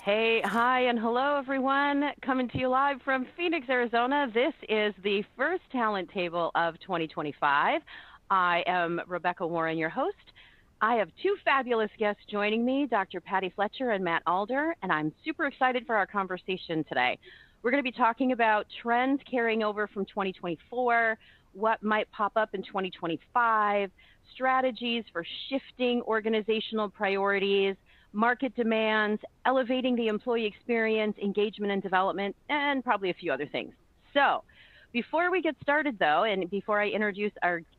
Hey, hi, and hello, everyone. Coming to you live from Phoenix, Arizona. This is the first talent table of 2025. I am Rebecca Warren, your host. I have two fabulous guests joining me, Dr. Patty Fletcher and Matt Alder, and I'm super excited for our conversation today. We're going to be talking about trends carrying over from 2024, what might pop up in 2025, strategies for shifting organizational priorities, market demands, elevating the employee experience, engagement and development, and probably a few other things. So before we get started though, and before I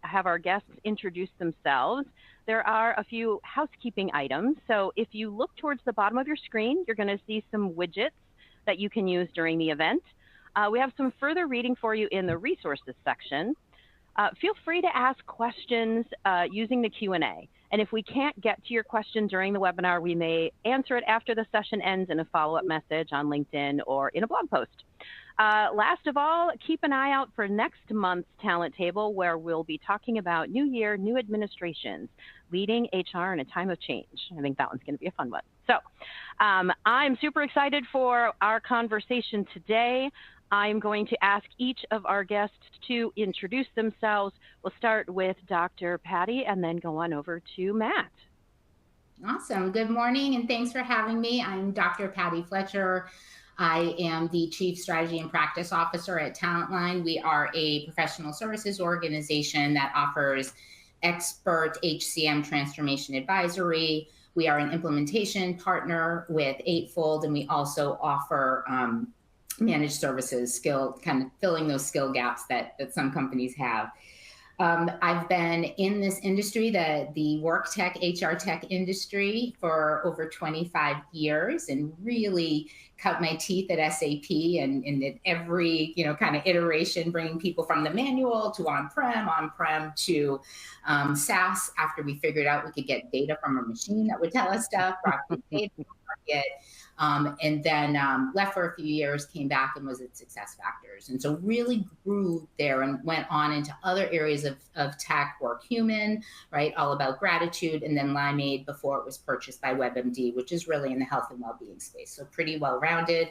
have our guests introduce themselves, there are a few housekeeping items. So if you look towards the bottom of your screen, you're gonna see some widgets that you can use during the event. We have some further reading for you in the resources section. Feel free to ask questions using the Q&A. And if we can't get to your question during the webinar, we may answer it after the session ends in a follow-up message on LinkedIn or in a blog post. Last of all, keep an eye out for next month's Talent Table, where we'll be talking about new year, new administrations, leading HR in a time of change. I think that one's going to be a fun one. So I'm super excited for our conversation today. I'm going to ask each of our guests to introduce themselves. We'll start with Dr. Patty and then go on over to Matt. Awesome. Good morning, and thanks for having me. I'm Dr. Patty Fletcher. I am the Chief Strategy and Practice Officer at Talentline. We are a professional services organization that offers expert HCM transformation advisory. We are an implementation partner with Eightfold, and we also offer managed services, kind of filling those skill gaps that some companies have. I've been in this industry, the work tech, HR tech industry, for over 25 years, and really cut my teeth at SAP and at every kind of iteration, bringing people from the manual to on-prem to SaaS. After we figured out we could get data from a machine that would tell us stuff, brought the data to market. And then left for a few years, came back and was at SuccessFactors. And so really grew there and went on into other areas of tech, WorkHuman, right? All about gratitude. And then Limeade before it was purchased by WebMD, which is really in the health and well-being space. So pretty well-rounded.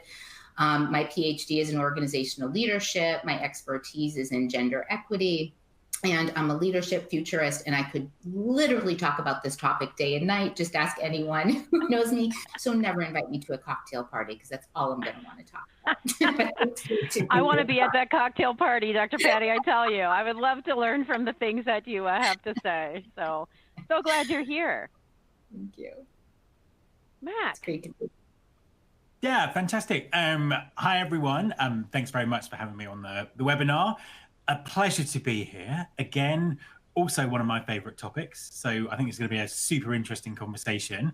My PhD is in organizational leadership. My expertise is in gender equity. And I'm a leadership futurist, and I could literally talk about this topic day and night. Just ask anyone who knows me. So never invite me to a cocktail party, because that's all I'm going to want to talk about. I want to be at that cocktail party, Dr. Patty, I tell you. I would love to learn from the things that you have to say. So glad you're here. Thank you. Matt. It's great to be. Yeah, fantastic. Hi, everyone. Thanks very much for having me on the webinar. A pleasure to be here. Again, also one of my favorite topics. So I think it's going to be a super interesting conversation.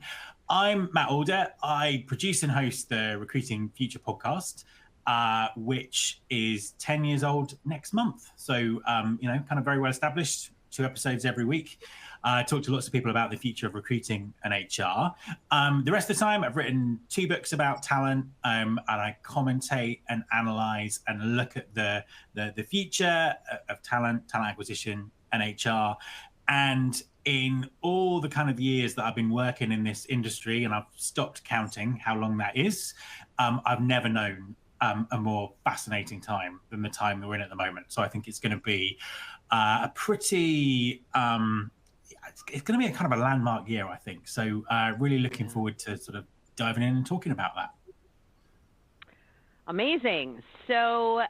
I'm Matt Alder. I produce and host the Recruiting Future podcast, which is 10 years old next month. So, kind of very well established, 2 episodes every week. I talk to lots of people about the future of recruiting and HR. The rest of the time, I've written 2 books about talent, and I commentate and analyze and look at the future of talent acquisition, and HR. And in all the kind of years that I've been working in this industry, and I've stopped counting how long that is, I've never known a more fascinating time than the time that we're in at the moment. So I think it's going to be a pretty... it's going to be a kind of a landmark year, I think. So really looking forward to sort of diving in and talking about that. Amazing. So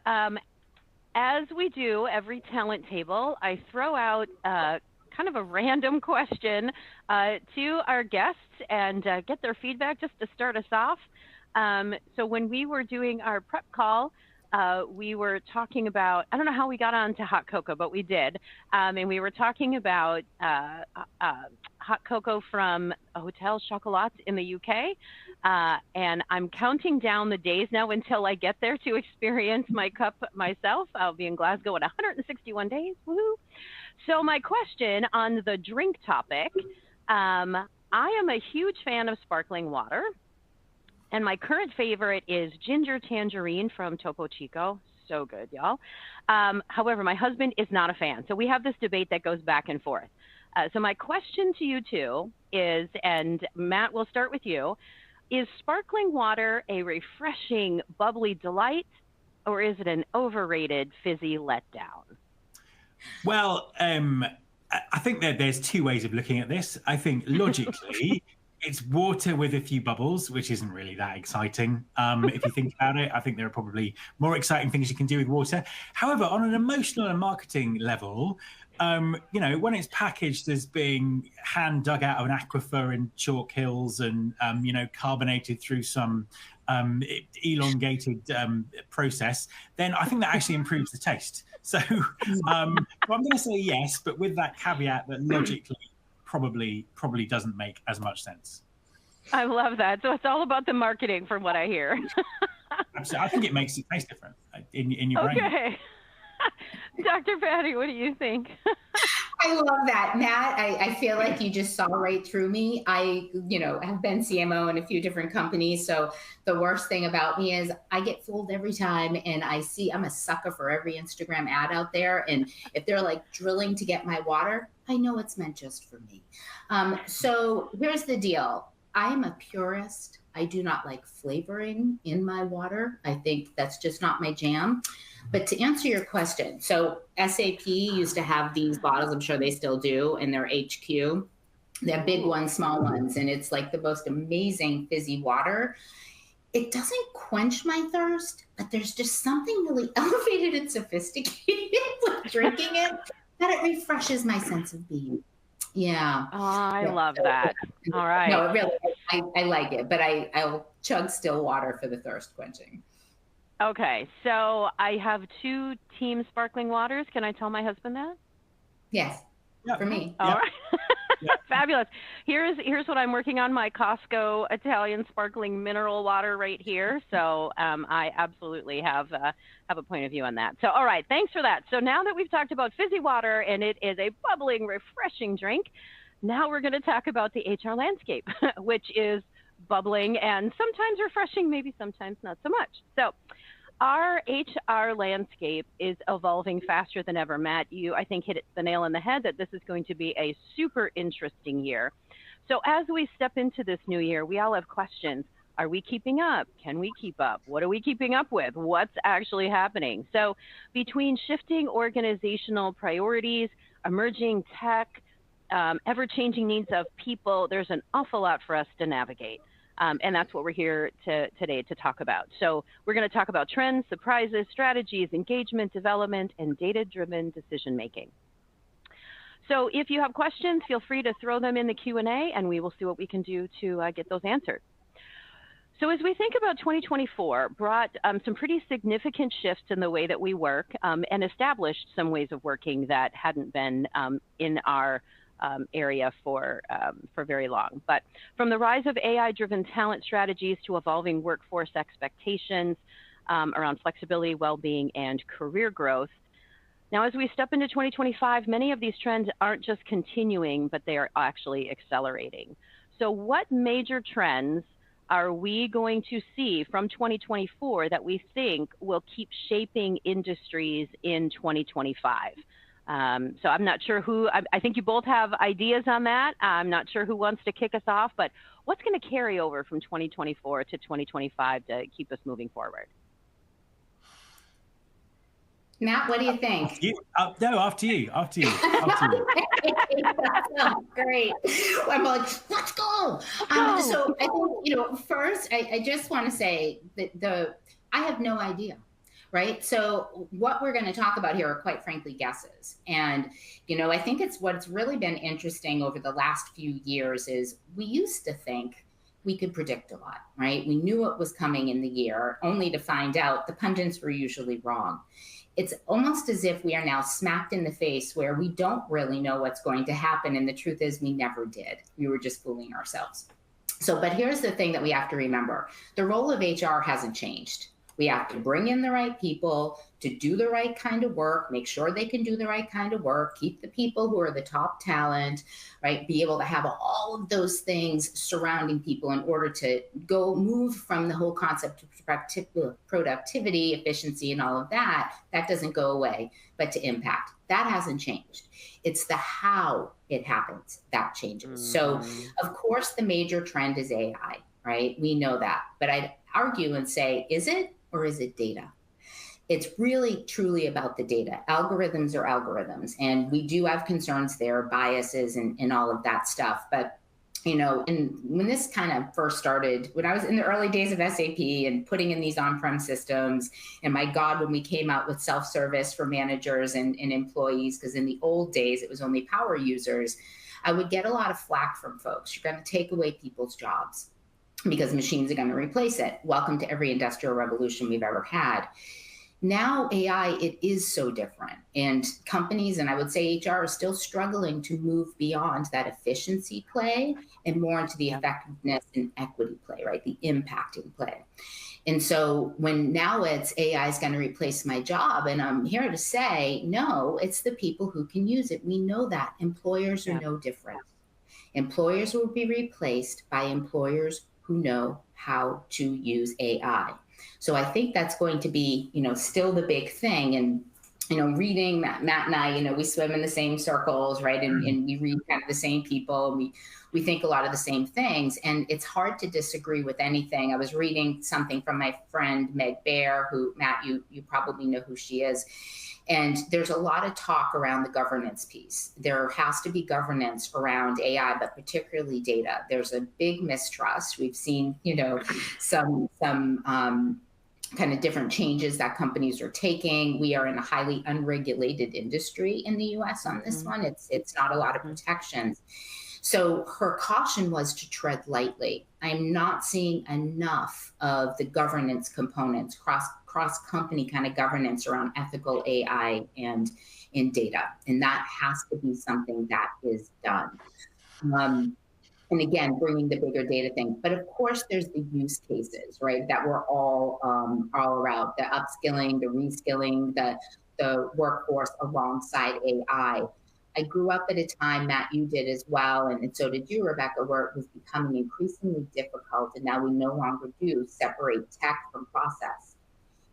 as we do every talent table, I throw out kind of a random question to our guests and get their feedback just to start us off. So when we were doing our prep call, we were talking about, I don't know how we got on to hot cocoa, but we did. And we were talking about hot cocoa from Hotel Chocolat in the UK. And I'm counting down the days now until I get there to experience my cup myself. I'll be in Glasgow in 161 days. Woohoo! So my question on the drink topic, I am a huge fan of sparkling water. And my current favorite is ginger tangerine from Topo Chico. So good, y'all. However, my husband is not a fan. So we have this debate that goes back and forth. So my question to you two is, and Matt, we'll start with you. Is sparkling water a refreshing, bubbly delight, or is it an overrated, fizzy letdown? Well, I think that there's two ways of looking at this. I think logically, it's water with a few bubbles, which isn't really that exciting. If you think about it, I think there are probably more exciting things you can do with water. However, on an emotional and marketing level, when it's packaged as being hand dug out of an aquifer in Chalk Hills and, carbonated through some elongated process, then I think that actually improves the taste. So I'm going to say yes, but with that caveat that logically probably doesn't make as much sense. I love that. So it's all about the marketing from what I hear. Absolutely. I think it makes it taste different in your brain. Okay. Dr. Patty, what do you think? I love that, Matt. I feel like you just saw right through me. I, have been CMO in a few different companies. So the worst thing about me is I get fooled every time, and I'm a sucker for every Instagram ad out there. And if they're like drilling to get my water, I know it's meant just for me. So here's the deal. I am a purist. I do not like flavoring in my water. I think that's just not my jam. But to answer your question, so SAP used to have these bottles, I'm sure they still do, in their HQ. They're big ones, small ones, and it's like the most amazing fizzy water. It doesn't quench my thirst, but there's just something really elevated and sophisticated with drinking it that it refreshes my sense of being. Yeah. Oh, I love that. All right. No, really, I like it, but I'll chug still water for the thirst quenching. Okay, so I have 2 team sparkling waters. Can I tell my husband that? Yes, for me. All right. Fabulous. Here's what I'm working on, my Costco Italian sparkling mineral water right here. So I absolutely have a point of view on that. So all right, thanks for that. So now that we've talked about fizzy water and it is a bubbling, refreshing drink, now we're going to talk about the HR landscape, which is bubbling and sometimes refreshing, maybe sometimes not so much. So our HR landscape is evolving faster than ever. Matt, you, I think, hit the nail on the head that this is going to be a super interesting year. So as we step into this new year, we all have questions. Are we keeping up? Can we keep up? What are we keeping up with? What's actually happening? So between shifting organizational priorities, emerging tech, ever-changing needs of people, there's an awful lot for us to navigate. And that's what we're here today to talk about. So we're going to talk about trends, surprises, strategies, engagement, development, and data-driven decision-making. So if you have questions, feel free to throw them in the Q&A, and we will see what we can do to get those answered. So as we think about 2024, brought some pretty significant shifts in the way that we work and established some ways of working that hadn't been in our area for very long. But from the rise of AI-driven talent strategies to evolving workforce expectations around flexibility, well-being, and career growth. Now, as we step into 2025, many of these trends aren't just continuing, but they are actually accelerating. So what major trends are we going to see from 2024 that we think will keep shaping industries in 2025? So I'm not sure who, I think you both have ideas on that. I'm not sure who wants to kick us off, but what's going to carry over from 2024 to 2025 to keep us moving forward? Matt, what do you think? No, after you. That sounds great. I'm like, let's go. So I think, first, I just want to say that I have no idea. Right. So what we're going to talk about here are, quite frankly, guesses. And, I think what's really been interesting over the last few years is we used to think we could predict a lot, right? We knew what was coming in the year, only to find out the pundits were usually wrong. It's almost as if we are now smacked in the face where we don't really know what's going to happen. And the truth is we never did. We were just fooling ourselves. So, but here's the thing that we have to remember. The role of HR hasn't changed. We have to bring in the right people to do the right kind of work, make sure they can do the right kind of work, keep the people who are the top talent, right? Be able to have all of those things surrounding people in order to move from the whole concept of productivity, efficiency, and all of that. That doesn't go away, but to impact. That hasn't changed. It's the how it happens that changes. So, of course, the major trend is AI. right? We know that. But I'd argue and say, is it or is it data? It's really truly about the data. Algorithms are algorithms, and we do have concerns there, biases and all of that stuff. But and when this kind of first started, when I was in the early days of SAP and putting in these on-prem systems, and my God, when we came out with self-service for managers and employees, because in the old days, it was only power users, I would get a lot of flack from folks. You're going to take away people's jobs because machines are going to replace it. Welcome to every industrial revolution we've ever had. Now AI, it is so different, and companies, and I would say HR, are still struggling to move beyond that efficiency play and more into the effectiveness and equity play, right? The impacting play. And so when now it's AI is going to replace my job, and I'm here to say, no, it's the people who can use it. We know that employers are no different. Employers will be replaced by employers who know how to use AI. So I think that's going to be, still the big thing. And, reading Matt and I, we swim in the same circles, right? And we read kind of the same people. And we think a lot of the same things. And it's hard to disagree with anything. I was reading something from my friend, Meg Bear, who, Matt, you probably know who she is. And there's a lot of talk around the governance piece. There has to be governance around AI, but particularly data. There's a big mistrust. We've seen, some kind of different changes that companies are taking. We are in a highly unregulated industry in the US on this one. It's not a lot of protections. So her caution was to tread lightly. I'm not seeing enough of the governance components, cross-company kind of governance around ethical AI and in data. And that has to be something that is done. And again, bringing the bigger data thing. But of course, there's the use cases, right, that we're all around, the upskilling, the reskilling, the workforce alongside AI. I grew up at a time, Matt, you did as well, and so did you, Rebecca, where it was becoming increasingly difficult, and now we no longer do separate tech from process.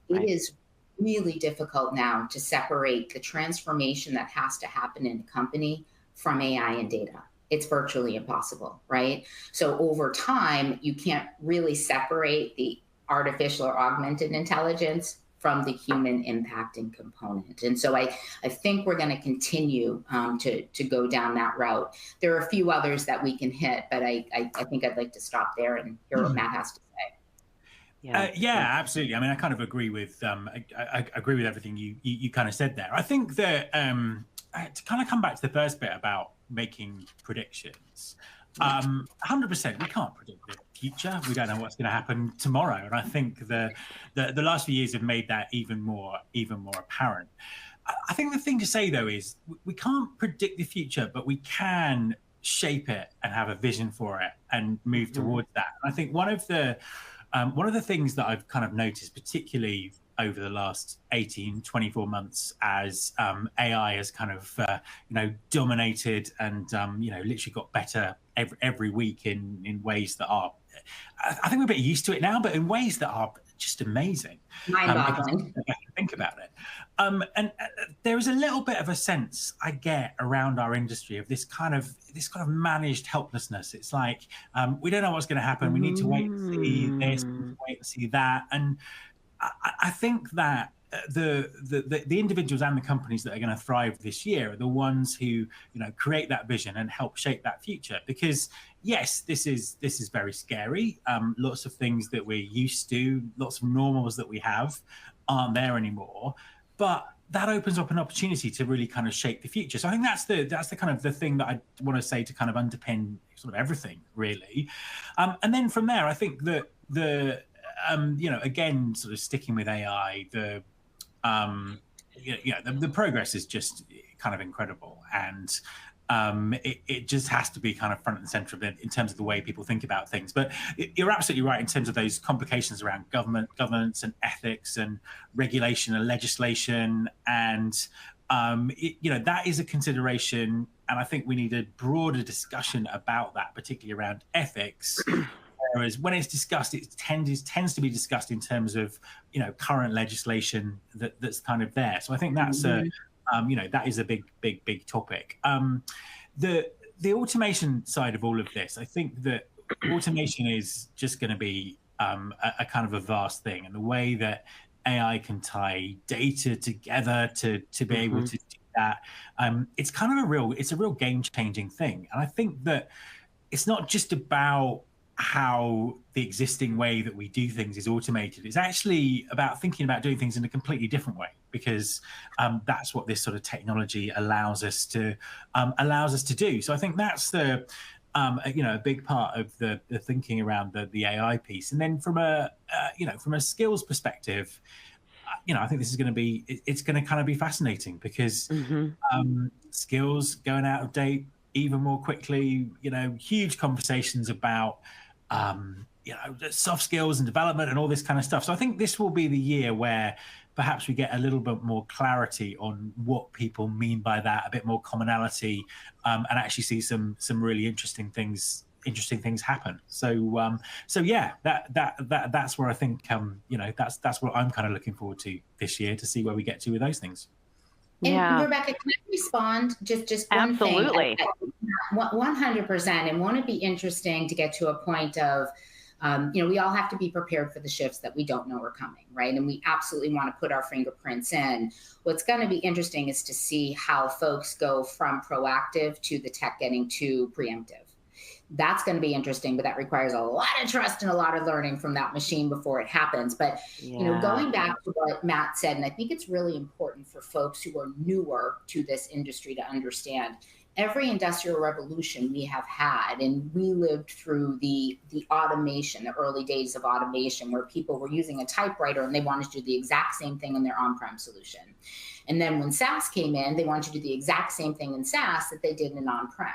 It is really difficult now to separate the transformation that has to happen in a company from AI and data. It's virtually impossible, right? So over time, you can't really separate the artificial or augmented intelligence from the human impacting component. And so I think we're going to continue to go down that route. There are a few others that we can hit, but I think I'd like to stop there and hear what Matt has to say. Yeah, absolutely. I mean, I kind of agree with I agree with everything you kind of said there. I think that to kind of come back to the first bit about making predictions, 100%, we can't predict the future. We don't know what's going to happen tomorrow, and I think the last few years have made that even more apparent. I think the thing to say though is we can't predict the future, but we can shape it and have a vision for it and move towards that. And I think one of the things that I've kind of noticed, particularly over the last 18-24 months, as AI has kind of dominated and literally got better every week in ways that are, I think we're a bit used to it now, but in ways that are just amazing. Mind-boggling. Think about it. And there is a little bit of a sense I get around our industry of this kind of managed helplessness. It's like we don't know what's going to happen. We need to wait and see this, wait and see that. And I think that the individuals and the companies that are going to thrive this year are the ones who create that vision and help shape that future. Because yes, this is very scary. Lots of things that we're used to, lots of normals that we have, aren't there anymore. But that opens up an opportunity to really kind of shape the future. So I think that's the kind of the thing that I want to say to kind of underpin sort of everything really. And then from there, I think that again, sort of sticking with AI, the progress is just kind of incredible, and it just has to be kind of front and center of it in terms of the way people think about things. But you're absolutely right in terms of those complications around governance and ethics and regulation and legislation, and that is a consideration. And I think we need a broader discussion about that, particularly around ethics. Whereas when it's discussed, it tends to be discussed in terms of current legislation that's kind of there. So I think that's that is a big topic. The automation side of all of this, I think that automation is just going to be a kind of a vast thing, and the way that AI can tie data together to be able to do that, it's kind of a real game-changing thing. And I think that it's not just about how the existing way that we do things is automated. It's actually about thinking about doing things in a completely different way, because that's what this sort of technology allows us to do. So I think that's the a big part of the thinking around the AI piece. And then from a skills perspective, I think this is going to be it's going to kind of be fascinating, because skills going out of date even more quickly. Huge conversations about soft skills and development and all this kind of stuff. So I think this will be the year where perhaps we get a little bit more clarity on what people mean by that, a bit more commonality, and actually see some really interesting things happen. So yeah, that's where I think that's what I'm kind of looking forward to this year, to see where we get to with those things. And Rebecca, can I respond? Just one Absolutely. thing. 100%. And won't it be interesting to get to a point of, we all have to be prepared for the shifts that we don't know are coming, right? And we absolutely want to put our fingerprints in. What's going to be interesting is to see how folks go from proactive to the tech getting to preemptive. That's going to be interesting, but that requires a lot of trust and a lot of learning from that machine before it happens. But, going back to what Matt said, and I think it's really important for folks who are newer to this industry to understand, every industrial revolution we have had, and we lived through the automation, the early days of automation, where people were using a typewriter and they wanted to do the exact same thing in their on-prem solution. And then when SaaS came in, they wanted to do the exact same thing in SaaS that they did in on-prem.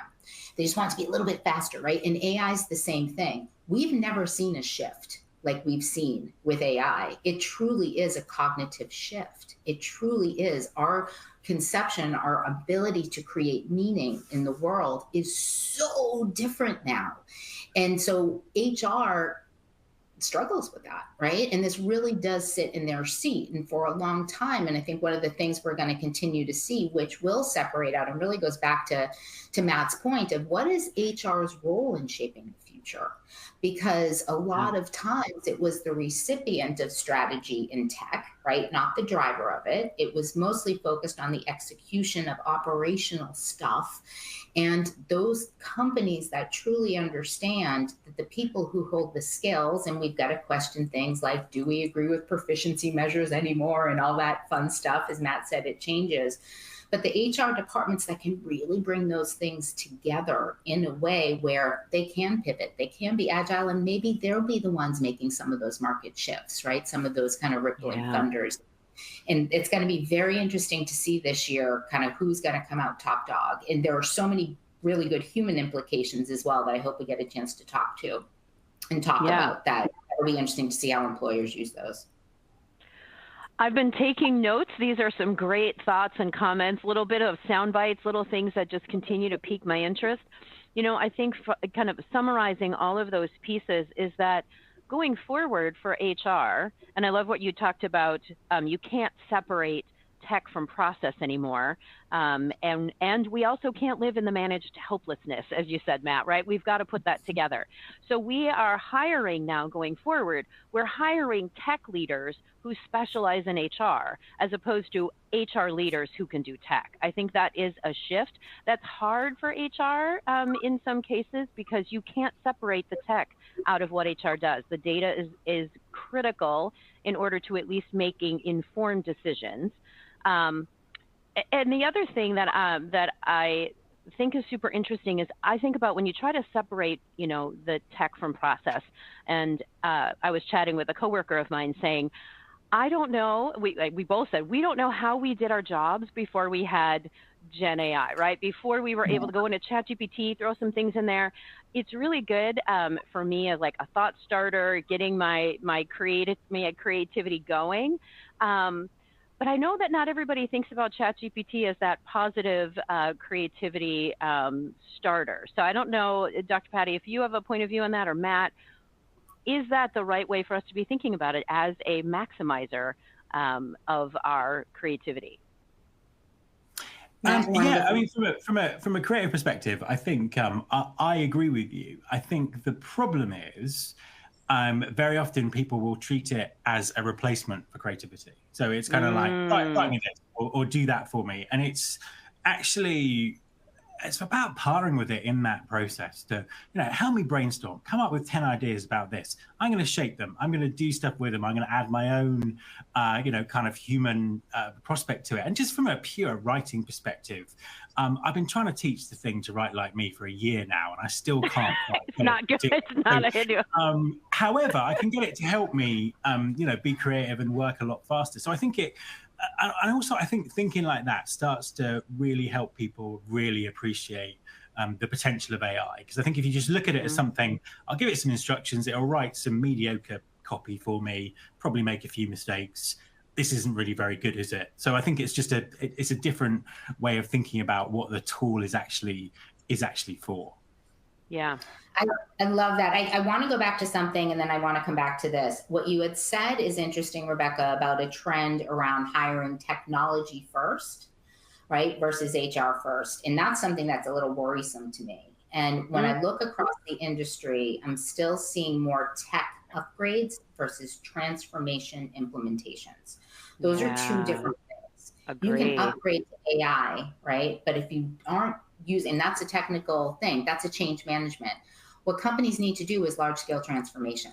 They just want it to be a little bit faster, right? And AI is the same thing. We've never seen a shift like we've seen with AI. It truly is a cognitive shift. It truly is. Our conception, our ability to create meaning in the world is so different now. And so HR struggles with that, right? And this really does sit in their seat, and for a long time. And I think one of the things we're going to continue to see, which will separate out and really goes back to Matt's point of what is HR's role in shaping the future? Because a lot of times it was the recipient of strategy in tech, right? Not the driver of it. It was mostly focused on the execution of operational stuff. And those companies that truly understand that the people who hold the skills, and we've got to question things like, do we agree with proficiency measures anymore, and all that fun stuff, as Matt said, it changes. But the HR departments that can really bring those things together in a way where they can pivot, they can be agile, and maybe they'll be the ones making some of those market shifts, right? Some of those kind of rippling thunders. And it's going to be very interesting to see this year kind of who's going to come out top dog. And there are so many really good human implications as well that I hope we get a chance to talk about that. It'll be interesting to see how employers use those. I've been taking notes. These are some great thoughts and comments, little bit of sound bites, little things that just continue to pique my interest. I think kind of summarizing all of those pieces is that going forward for HR, and I love what you talked about, you can't separate tech from process anymore. And we also can't live in the managed helplessness, as you said, Matt, right? We've got to put that together. So we are hiring now going forward. We're hiring tech leaders who specialize in HR, as opposed to HR leaders who can do tech. I think that is a shift. That's hard for HR in some cases, because you can't separate the tech out of what HR does. The data is critical in order to at least making informed decisions. And the other thing that I think is super interesting is I think about when you try to separate, the tech from process. And I was chatting with a coworker of mine saying, I don't know, we both said, we don't know how we did our jobs before we had Gen AI, right? Before we were able to go into ChatGPT, throw some things in there. It's really good for me as like a thought starter, getting my creativity going. But I know that not everybody thinks about ChatGPT as that positive creativity starter. So I don't know, Dr. Patty, if you have a point of view on that, or Matt, is that the right way for us to be thinking about it as a maximizer of our creativity? Yeah, I mean, from a creative perspective, I think I agree with you. I think the problem is very often people will treat it as a replacement for creativity. So it's kind of like, write me this or do that for me. And actually it's about partnering with it in that process to, help me brainstorm, come up with 10 ideas about this. I'm going to shape them. I'm going to do stuff with them. I'm going to add my own, kind of human prospect to it. And just from a pure writing perspective, I've been trying to teach the thing to write like me for a year now, and I still can't. It's not good. It's not a hit. However, I can get it to help me, be creative and work a lot faster. So I think I think thinking like that starts to really help people really appreciate the potential of AI. Because I think if you just look at it as something, I'll give it some instructions, it'll write some mediocre copy for me, probably make a few mistakes. This isn't really very good, is it? So I think it's just it's a different way of thinking about what the tool is actually for. Yeah. I love that. I want to go back to something and then I want to come back to this. What you had said is interesting, Rebecca, about a trend around hiring technology first, right, versus HR first. And that's something that's a little worrisome to me. And when I look across the industry, I'm still seeing more tech upgrades versus transformation implementations. Those are two different things. Agreed. You can upgrade to AI, right? But if you aren't using, that's a technical thing, that's a change management. What companies need to do is large scale transformation,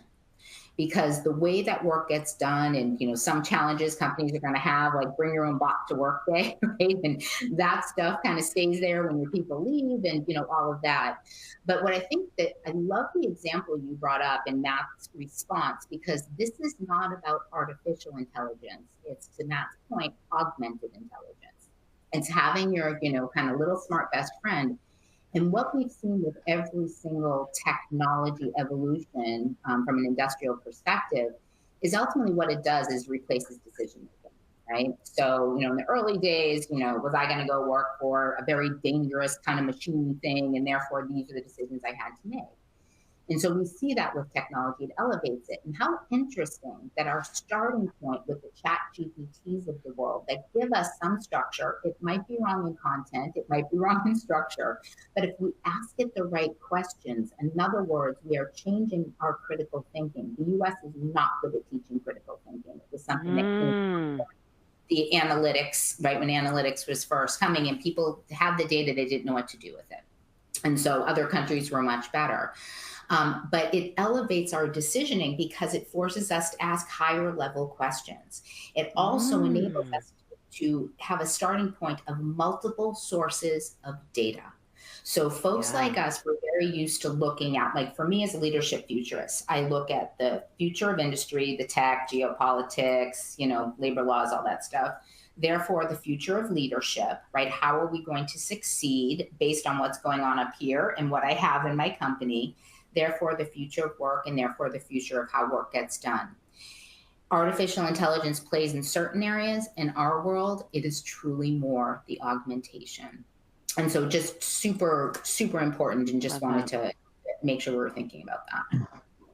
because the way that work gets done, and some challenges companies are going to have, like bring your own bot to work day, right? And that stuff kind of stays there when your people leave, and all of that. But what I think that I love the example you brought up in Matt's response, because this is not about artificial intelligence. It's, to Matt's point, augmented intelligence. It's having your kind of little smart best friend. And what we've seen with every single technology evolution from an industrial perspective is ultimately what it does is replaces decision making, right? So, in the early days, was I going to go work for a very dangerous kind of machine thing, and therefore these are the decisions I had to make. And so we see that with technology, it elevates it. And how interesting that our starting point with the chat GPTs of the world that give us some structure, it might be wrong in content, it might be wrong in structure, but if we ask it the right questions, in other words, we are changing our critical thinking. The US is not good at teaching critical thinking. It was something that the analytics, right, when analytics was first coming and people had the data, they didn't know what to do with it. And so other countries were much better. But it elevates our decisioning because it forces us to ask higher level questions. It also enables us to have a starting point of multiple sources of data. So folks like us, we're very used to looking at, like for me as a leadership futurist, I look at the future of industry, the tech, geopolitics, labor laws, all that stuff. Therefore, the future of leadership, right? How are we going to succeed based on what's going on up here and what I have in my company? Therefore, the future of work, and therefore the future of how work gets done. Artificial intelligence plays in certain areas. In our world, it is truly more the augmentation. And so just super, super important, and just wanted to make sure we were thinking about that.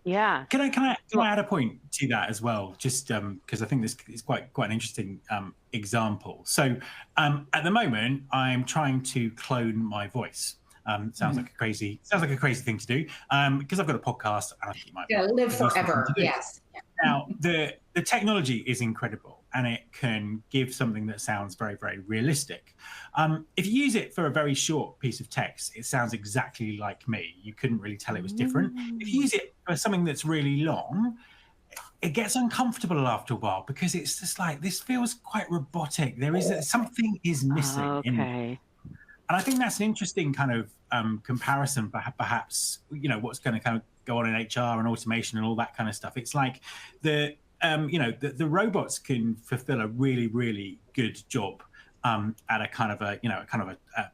Yeah. Can I add a point to that as well? Just because I think this is quite an interesting example. So at the moment, I'm trying to clone my voice. Sounds like a crazy thing to do, because I've got a podcast and I think it might live forever. Yes. Now the technology is incredible and it can give something that sounds very, very realistic. If you use it for a very short piece of text, it sounds exactly like me. You couldn't really tell it was different. If you use it for something that's really long, it gets uncomfortable after a while because it's just like, this feels quite robotic. Something is missing. Okay. And I think that's an interesting kind of comparison, perhaps, what's going to kind of go on in HR and automation and all that kind of stuff. It's like the robots can fulfill a really, really good job at a kind of a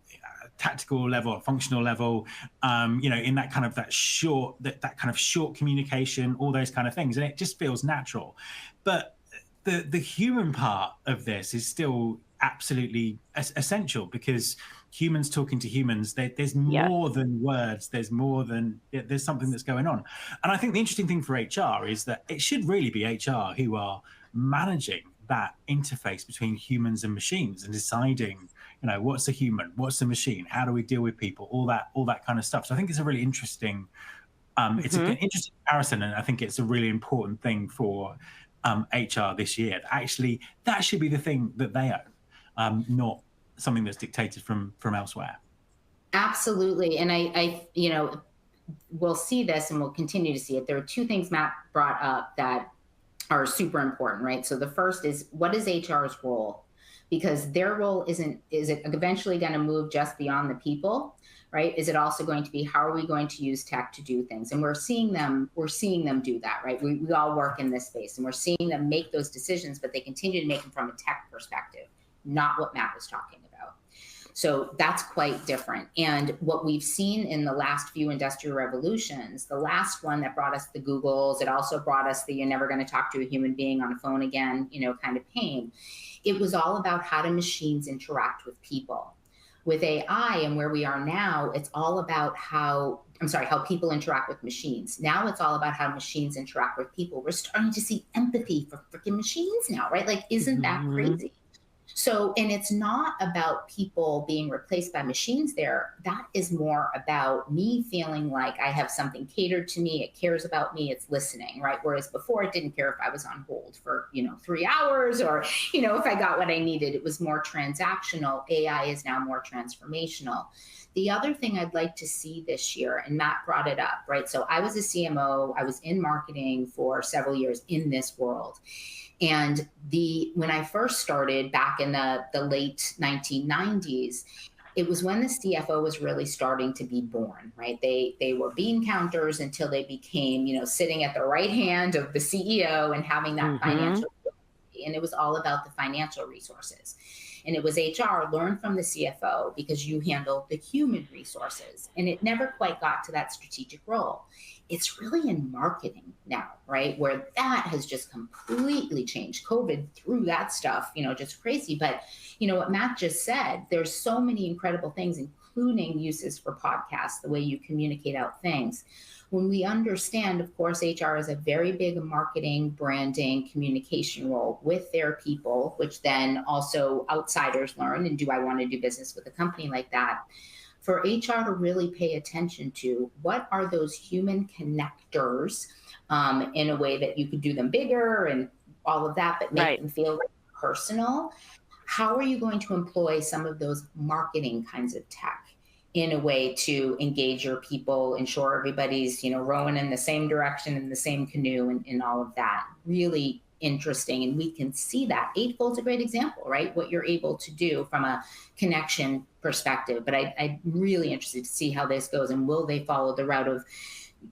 tactical level, a functional level, in that kind of short communication, all those kind of things, and it just feels natural. But the human part of this is still absolutely essential, because humans talking to humans, there's more than words, there's something that's going on. And I think the interesting thing for HR is that it should really be HR who are managing that interface between humans and machines and deciding, what's a human, what's a machine, how do we deal with people, all that kind of stuff. So I think it's a really interesting, it's an interesting comparison, and I think it's a really important thing for HR this year. Actually, that should be the thing that they own, not something that's dictated from elsewhere. Absolutely, and I we'll see this and we'll continue to see it. There are two things Matt brought up that are super important, right? So the first is, what is HR's role? Because their role is it eventually going to move just beyond the people, right? Is it also going to be, how are we going to use tech to do things? And we're seeing them do that, right? We all work in this space, and we're seeing them make those decisions, but they continue to make them from a tech perspective, not what Matt was talking about. So that's quite different. And what we've seen in the last few industrial revolutions, the last one that brought us the Googles, it also brought us the you're never going to talk to a human being on a phone again, kind of pain. It was all about, how do machines interact with people? With AI and where we are now, it's all about how people interact with machines. Now it's all about how machines interact with people. We're starting to see empathy for freaking machines now, right? Like, isn't that crazy? So, and it's not about people being replaced by machines there. That is more about me feeling like I have something catered to me. It cares about me. It's listening, right? Whereas before, it didn't care if I was on hold for, 3 hours, or, if I got what I needed. It was more transactional. AI is now more transformational. The other thing I'd like to see this year, and Matt brought it up, right? So I was a CMO. I was in marketing for several years in this world. And when I first started back in the late 1990s, it was when the CFO was really starting to be born, right? They were bean counters until they became, sitting at the right hand of the CEO and having that financial, and it was all about the financial resources. And it was HR, learn from the CFO, because you handle the human resources. And it never quite got to that strategic role. It's really in marketing now, right? Where that has just completely changed. COVID threw that stuff, just crazy. But, what Matt just said, there's so many incredible things, including uses for podcasts, the way you communicate out things. When we understand, of course, HR is a very big marketing, branding, communication role with their people, which then also outsiders learn. And do I want to do business with a company like that? For HR to really pay attention to, what are those human connectors, in a way that you could do them bigger and all of that, but make them feel personal. How are you going to employ some of those marketing kinds of tech in a way to engage your people, ensure everybody's, rowing in the same direction, in the same canoe, and all of that? Really interesting. And we can see that. Eightfold's a great example, right? What you're able to do from a connection perspective. But I'm really interested to see how this goes, and will they follow the route of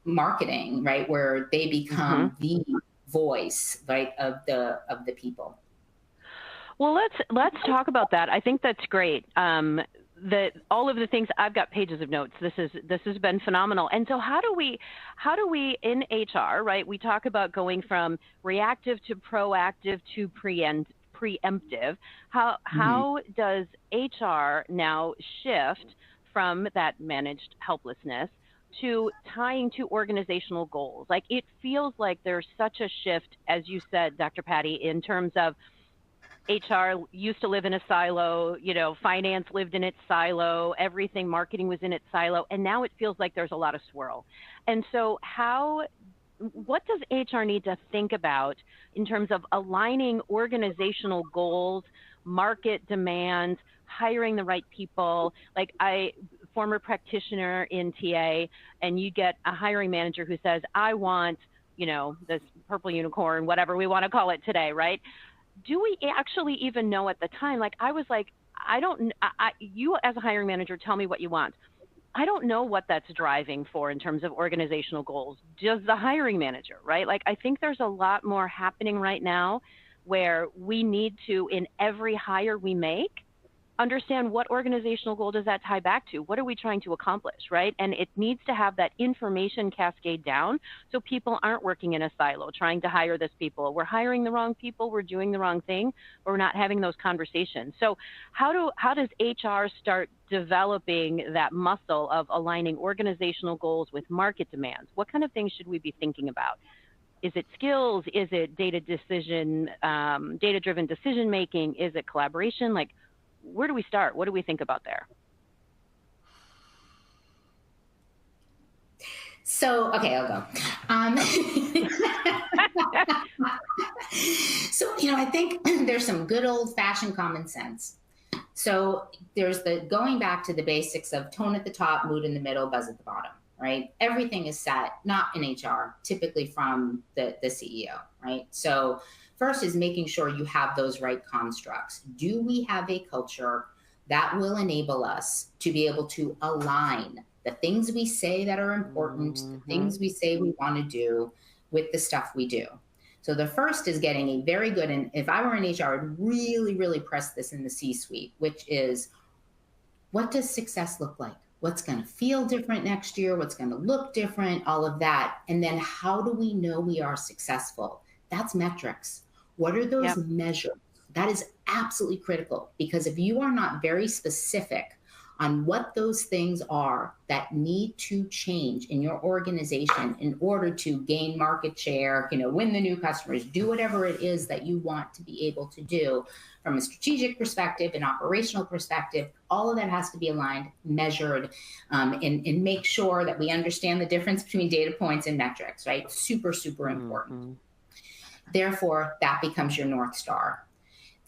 marketing, right? Where they become the voice, right, of the people. Well, let's talk about that. I think that's great. That all of the things, I've got pages of notes. This has been phenomenal. And so how do we in HR, right? We talk about going from reactive to proactive to preemptive. How does HR now shift from that managed helplessness to tying to organizational goals? Like, it feels like there's such a shift, as you said, Dr. Patty, in terms of HR used to live in a silo, finance lived in its silo, everything, marketing was in its silo, and now it feels like there's a lot of swirl. And so what does HR need to think about in terms of aligning organizational goals, market demands, hiring the right people? Like, former practitioner in TA, and you get a hiring manager who says, I want, this purple unicorn, whatever we want to call it today, right? Do we actually even know at the time? Like, I was like, you as a hiring manager, tell me what you want. I don't know what that's driving for in terms of organizational goals. Does the hiring manager, right? Like, I think there's a lot more happening right now where we need to, in every hire we make, understand what organizational goal does that tie back to? What are we trying to accomplish, right? And it needs to have that information cascade down so people aren't working in a silo trying to hire this people. We're hiring the wrong people, we're doing the wrong thing, or we're not having those conversations. So how does HR start developing that muscle of aligning organizational goals with market demands? What kind of things should we be thinking about Is it skills? Is it data-driven decision making? Is it collaboration? Like, where do we start? What do we think about there? So, okay, I'll go. So, I think there's some good old-fashioned common sense. So there's the going back to the basics of tone at the top, mood in the middle, buzz at the bottom, right? Everything is set, not in HR, typically from the CEO, right? So first is making sure you have those right constructs. Do we have a culture that will enable us to be able to align the things we say that are important, the things we say we want to do with the stuff we do? So the first is getting a very good, and if I were in HR, I would really, really press this in the C-suite, which is, what does success look like? What's going to feel different next year? What's going to look different? All of that. And then how do we know we are successful? That's metrics. What are those measures? That is absolutely critical, because if you are not very specific on what those things are that need to change in your organization in order to gain market share, win the new customers, do whatever it is that you want to be able to do from a strategic perspective, an operational perspective, all of that has to be aligned, measured, and make sure that we understand the difference between data points and metrics, right? Super, super important. Therefore, that becomes your North Star.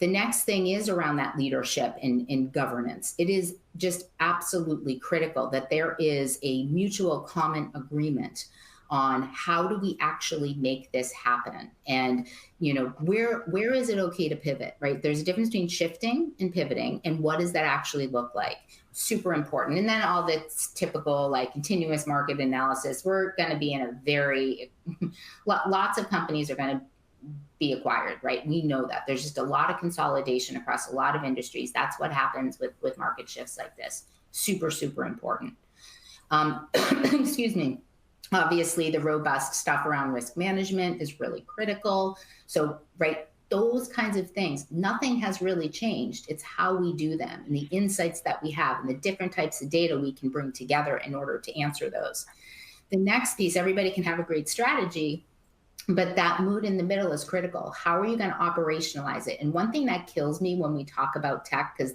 The next thing is around that leadership and governance. It is just absolutely critical that there is a mutual common agreement on how do we actually make this happen. And, where is it okay to pivot, right? There's a difference between shifting and pivoting, and what does that actually look like? Super important. And then all that's typical, like continuous market analysis, we're going to be in a very, lots of companies are going to be acquired, right? We know that there's just a lot of consolidation across a lot of industries. That's what happens with market shifts like this. Super, super important. Excuse me. Obviously, the robust stuff around risk management is really critical. So, right, those kinds of things, nothing has really changed. It's how we do them and the insights that we have and the different types of data we can bring together in order to answer those. The next piece, everybody can have a great strategy, but that mood in the middle is critical. How are you going to operationalize it? And one thing that kills me when we talk about tech, because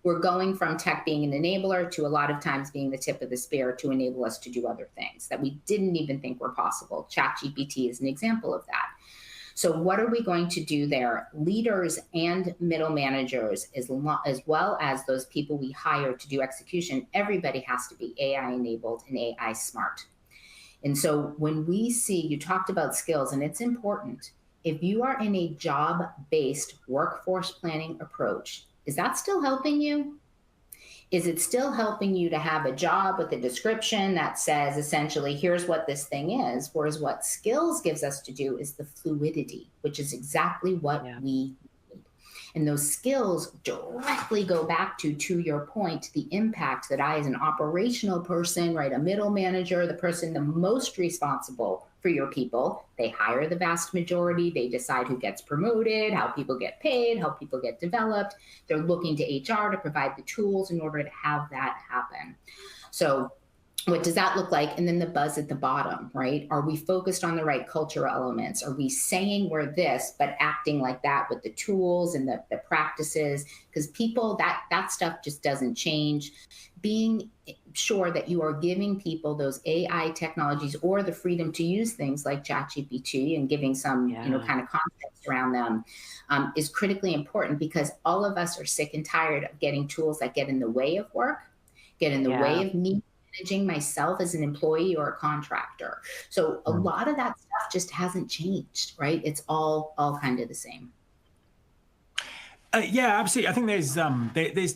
we're going from tech being an enabler to a lot of times being the tip of the spear to enable us to do other things that we didn't even think were possible. ChatGPT is an example of that. So what are we going to do there? Leaders and middle managers, as well as those people we hire to do execution, everybody has to be AI enabled and AI smart. And so when we see, you talked about skills, and it's important, if you are in a job-based workforce planning approach, is that still helping you? Is it still helping you to have a job with a description that says, essentially, here's what this thing is? Whereas what skills gives us to do is the fluidity, which is exactly what we need. And those skills directly go back to your point, the impact that I, as an operational person, right, a middle manager, the person the most responsible for your people, they hire the vast majority, they decide who gets promoted, how people get paid, how people get developed. They're looking to HR to provide the tools in order to have that happen. So what does that look like? And then the buzz at the bottom, right? Are we focused on the right cultural elements? Are we saying we're this, but acting like that with the tools and the practices? Because people, that stuff just doesn't change. Being sure that you are giving people those AI technologies or the freedom to use things like ChatGPT and giving some, kind of context around them is critically important, because all of us are sick and tired of getting tools that get in the way of work, get in the way of me managing myself as an employee or a contractor. So a lot of that stuff just hasn't changed, right? It's all kind of the same. Yeah, absolutely. I think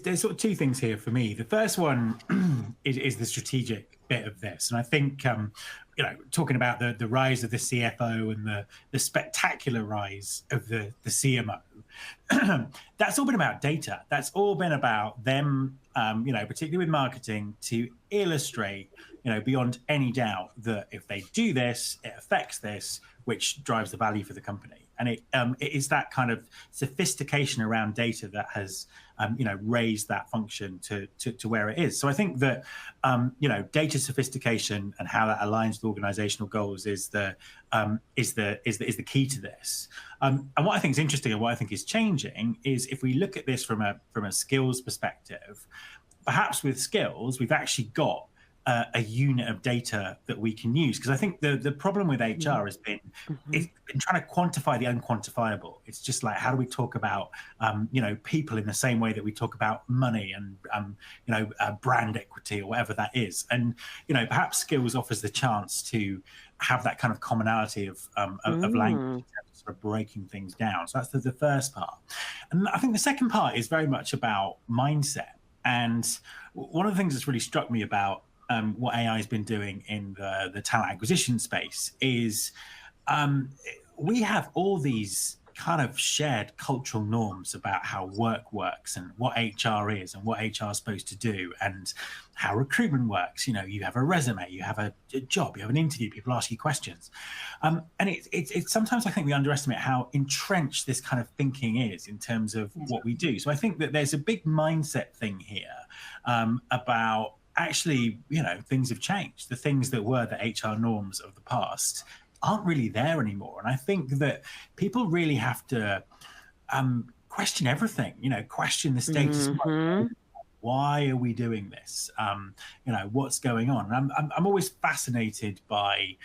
there's sort of two things here for me. The first one is the strategic bit of this, and I think talking about the rise of the CFO and the spectacular rise of the CMO, that's all been about data. That's all been about them, particularly with marketing, to illustrate, beyond any doubt that if they do this, it affects this, which drives the value for the company. And it is that kind of sophistication around data that has raised that function to where it is. So I think that data sophistication and how that aligns with organizational goals is the key to this. And what I think is interesting and what I think is changing is if we look at this from a skills perspective, perhaps with skills, we've actually got a unit of data that we can use. Because I think the problem with HR has been, it's been trying to quantify the unquantifiable. It's just like, how do we talk about, people in the same way that we talk about money and, brand equity or whatever that is. And, perhaps skills offers the chance to have that kind of commonality of language, sort of breaking things down. So that's the first part. And I think the second part is very much about mindset. And one of the things that's really struck me about what AI has been doing in the talent acquisition space is we have all these kind of shared cultural norms about how work works and what HR is and what HR is supposed to do and how recruitment works. You have a resume, you have a job, you have an interview, people ask you questions. And it's sometimes I think we underestimate how entrenched this kind of thinking is in terms of what we do. So I think that there's a big mindset thing here about actually, things have changed. The things that were the HR norms of the past aren't really there anymore. And I think that people really have to question everything, question the status quo. Why are we doing this? What's going on? And I'm always fascinated by,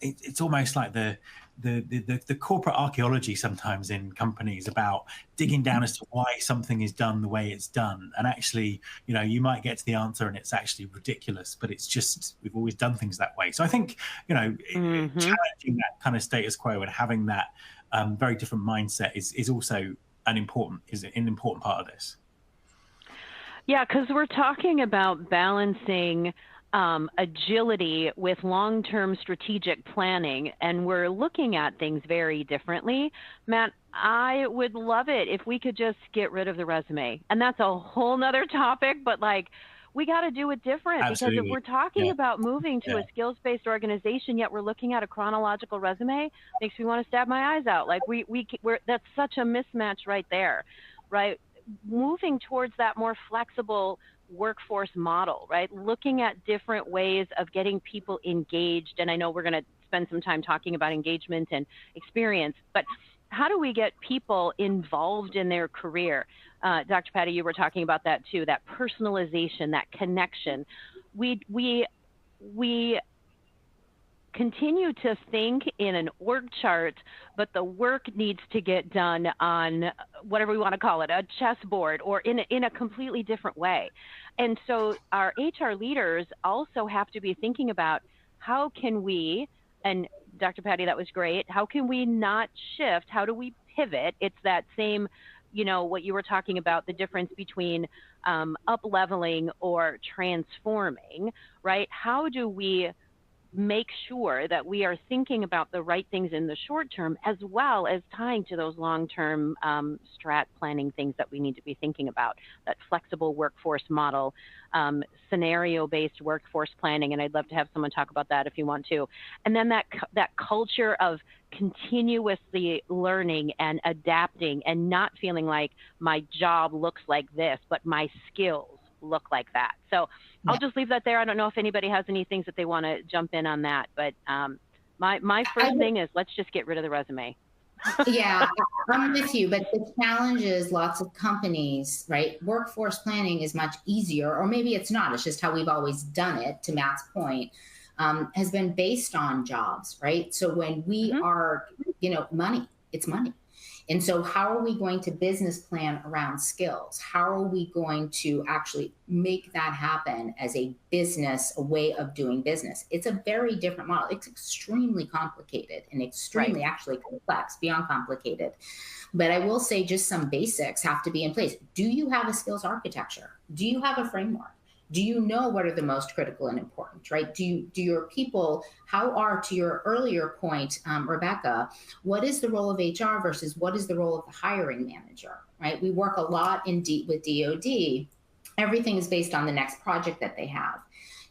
it's almost like the corporate archaeology sometimes in companies about digging down as to why something is done the way it's done. And actually, you might get to the answer and it's actually ridiculous, but it's just, we've always done things that way. So I think, challenging that kind of status quo and having that very different mindset is also an important part of this. Yeah, because we're talking about balancing agility with long-term strategic planning, and we're looking at things very differently. Matt, I would love it if we could just get rid of the resume. And that's a whole nother topic, but we got to do it different. Absolutely. Because if we're talking about moving to a skills-based organization, yet we're looking at a chronological resume, makes me want to stab my eyes out. We're that's such a mismatch right there, right? Moving towards that more flexible workforce model, right? Looking at different ways of getting people engaged. And I know we're going to spend some time talking about engagement and experience, but how do we get people involved in their career? Dr. Patty, you were talking about that too, that personalization, that connection. We continue to think in an org chart, but the work needs to get done on whatever we want to call it, a chessboard, or in a completely different way. And so our HR leaders also have to be thinking about how can we, and Dr. Patty, that was great, how can we not shift? How do we pivot? It's that same, what you were talking about, the difference between up-leveling or transforming, right? How do we make sure that we are thinking about the right things in the short term, as well as tying to those long-term strat planning things that we need to be thinking about, that flexible workforce model, scenario-based workforce planning, and I'd love to have someone talk about that if you want to. And then that culture of continuously learning and adapting and not feeling like my job looks like this, but my skills look like that. So I'll just leave that there. I don't know if anybody has any things that they want to jump in on that, but my first thing is let's just get rid of the resume. Yeah, I'm with you, but the challenge is lots of companies, right? Workforce planning is much easier, or maybe it's not. It's just how we've always done it, to Matt's point, has been based on jobs, right? So when we are, money, it's money. And so how are we going to business plan around skills? How are we going to actually make that happen as a business, a way of doing business? It's a very different model. It's extremely complicated and extremely actually complex, beyond complicated. But I will say just some basics have to be in place. Do you have a skills architecture? Do you have a framework? Do you know what are the most critical and important, right? Do your people, to your earlier point, Rebecca, what is the role of HR versus what is the role of the hiring manager, right? We work a lot with DoD. Everything is based on the next project that they have.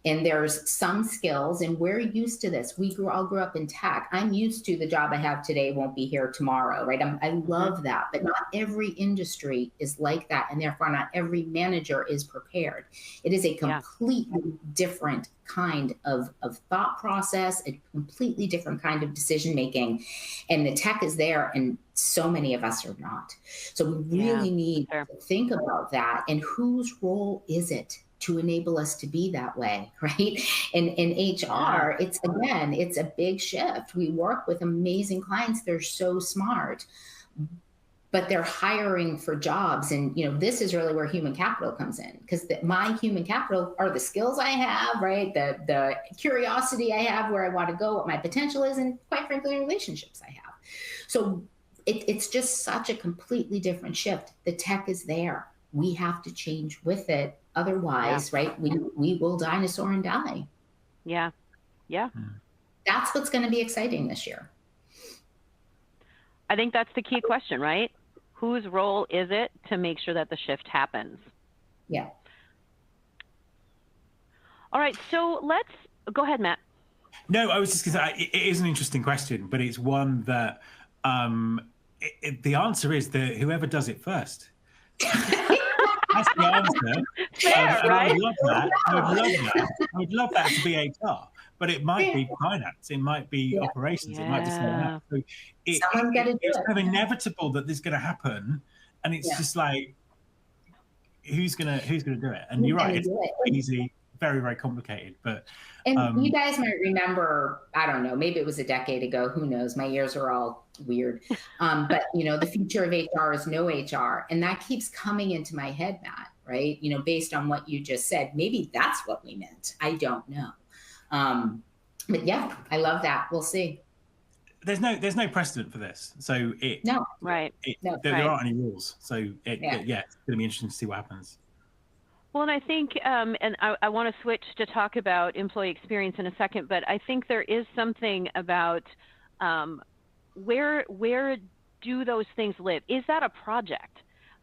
And there's some skills, and we're used to this. All grew up in tech. I'm used to the job I have today won't be here tomorrow, right? I love that, but not every industry is like that, and therefore not every manager is prepared. It is a completely different kind of thought process, a completely different kind of decision making, and the tech is there, and so many of us are not. So we really need to think about that, and whose role is it to enable us to be that way, right? In HR, it's a big shift. We work with amazing clients. They're so smart, but they're hiring for jobs. And, this is really where human capital comes in, because my human capital are the skills I have, right? The curiosity I have, where I want to go, what my potential is, and quite frankly, the relationships I have. So it's just such a completely different shift. The tech is there. We have to change with it. Otherwise, right, we will dinosaur and die. Yeah. That's what's going to be exciting this year. I think that's the key question, right? Whose role is it to make sure that the shift happens? Yeah. All right, so let's go ahead, Matt. No, I was just going to say, it is an interesting question, but it's one that the answer is that whoever does it first. That's the answer. Fair, right? I would love that. I would love that to be HR, but it might be finance. It might be operations. It might be something else. So it's kind of inevitable that this is going to happen, and it's just like, who's gonna do it? And you're right. It's easy. Very, very complicated, but you guys might remember, I don't know, maybe it was a decade ago, who knows, my ears are all weird, but the future of HR is no HR, and that keeps coming into my head, Matt, right? Based on what you just said, maybe that's what we meant. I don't know, but yeah, I love that. We'll see. There's no precedent for this, so there aren't any rules, so it's going to be interesting to see what happens. Well, and I think, and I want to switch to talk about employee experience in a second, but I think there is something about where do those things live? Is that a project?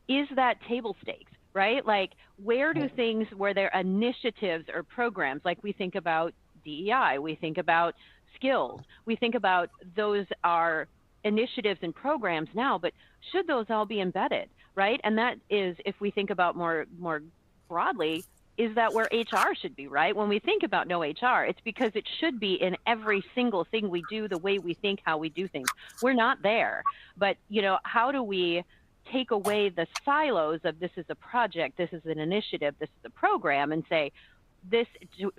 Is that table stakes, right? Like, where do things, where there are initiatives or programs, like we think about DEI, we think about skills, we think about those are initiatives and programs now, but should those all be embedded, right? And that is, if we think about more broadly, is that where HR should be, right? When we think about no HR, it's because it should be in every single thing we do, the way we think, how we do things. We're not there. But, how do we take away the silos of this is a project, this is an initiative, this is a program, and say this